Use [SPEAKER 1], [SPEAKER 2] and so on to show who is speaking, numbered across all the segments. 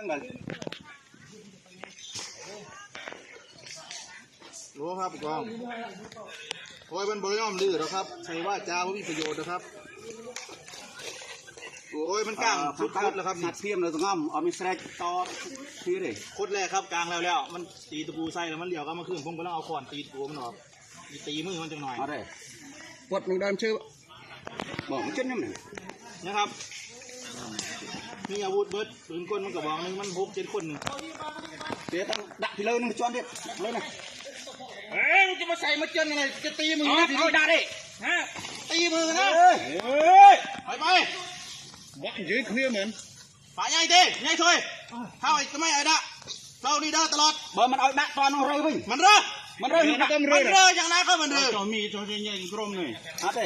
[SPEAKER 1] รู้ครับกองโอ้ยมันบริยอมลือหรอครับใช่ว่าจ้าว่ามีประโยชน์นะครับโอ้ยมันกลางชุดแล้วครับนัดเทียมเลยตรงอ้อมเอามีแสกต่อทีเลยโคตรแรกครับกลางแล้วมันตีตะปูใส่แล้วมันเหลี่ยวก็มาขึ้นผมก็ต้องเอาขวานตีตะปูมันออกตีมือมันจังหน่อยอะไรปวดมือดำชื่อบอกมันเช่นนั่นนะครับมีอาวุธเบิร์ดปืนกลมันกระบอกนึงมันพก7 คนเดี๋ยวต้องดักทีเลยนึงจวนดิเลยนะเฮ้ยมึงจะมาใส่มาเจนอะไรจะตีมือนะเอาได้ดิฮะตีมือนะเฮ้ยไปบ้ายืดเคลียร์เหมือนฝ่ายใหญ่ดิใหญ่ช่วยเข้าอีกจะไม่ไอ้ดะเรานี่เด้อตลอดเบอร์มันเอาดักตอนเราเลยมันเร่ออย่างนั้นก็มันเร่อจะมีจะใหญ่กรมเลยอะไร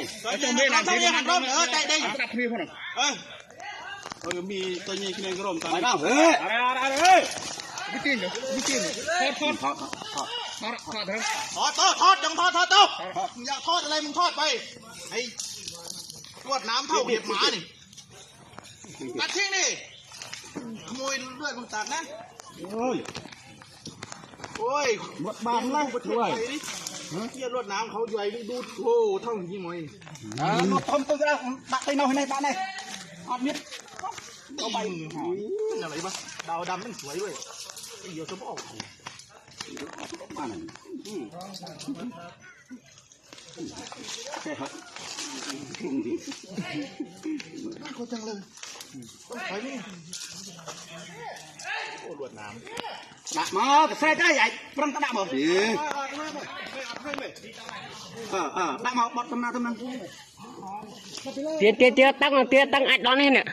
[SPEAKER 1] จะมีอะไรจะหันกรมใจเด้งตัดเคลียร์คนมีตัวใหญ่ขึ้นกรมตอนนี้อะไรไม่กินเหรอไม่กินทอดยังทอดอยากทอดอะไรมึงทอดไปไอ้ตรวจน้ำเท่าเห็บหมานี่ตัดทิ้งนี่ขโมยเลือดมึงตัดนะโอ้ยบางล่างไปช่วยเกี่ยวรวดน้ำเขาใหญ่ดูโอ้เท่านี้มั้ยรถทอมตัวแล้วตักไปเอาให้ในบ้านเลยอัดมิดเอาไปอะไรบ้างดาวดำมันสวยด้วยเดี๋ยวจะบอกมาหน่อยใช่ครับเขาจังเลยต้องถอยนี่โอ้ลวดน้ำดักมาแต่ใส่ได้ใหญ่ปรังกระดักบอกดิดักมาบอดตำนาน
[SPEAKER 2] เตี้ยตั้งไอ้ตอนนี้เนี่ย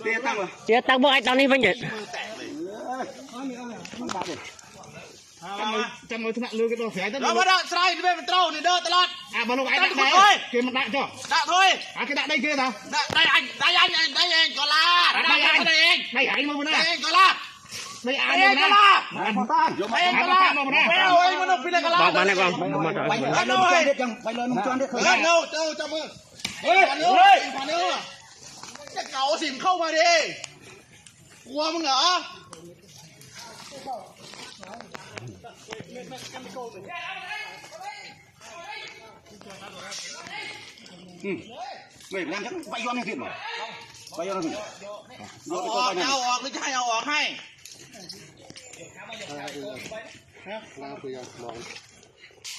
[SPEAKER 2] เตี้ยตั้งบ่ไอ้ตอนนี้เป็นยัง
[SPEAKER 1] จำมือถนัดเลยก็ต้องเสียแล้วมาดักใส่ด้วยมันเต้านี่เด้อตลอดมาลงไอ้ดักได้เกมมันดักจ้ะดักthôi cáiดักได้เกมนะได้เองก็ลาได้เองได้ไอ้มาบุญนะได้เองก็ลาได้ไอ้ก็ลาได้พอต้านได้เองก็ลาไม่เอาไอ้มันพิเลก็ลา
[SPEAKER 2] บอกมาเลยก่อน
[SPEAKER 1] ไปเลยมึงจวนได้เคยเร็วเจ้าจับมือเฮ้ยผ่านเนื้อจะเก่าสิมเข้ามาดิกลัวมึงเหรอไม่เป็นไรไปย้อนให้ผิดหรอไปย้อนให้ผิดเอาออกหรือจะให้เอาออกให้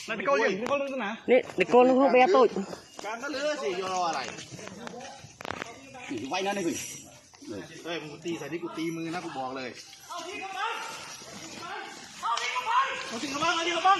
[SPEAKER 1] นั่นโกยนี่โกลึกนะ
[SPEAKER 2] นี่เด็กโกนเขาเบียร์ตุ้ย
[SPEAKER 1] การก็เลือสิโยรออะไรไว้นั่นเลยเฮ้ยมึงตีใส่ที่กูตีมือนะกูบอกเลยเอาทิ้งกระบังเอาทิ้งกระบัง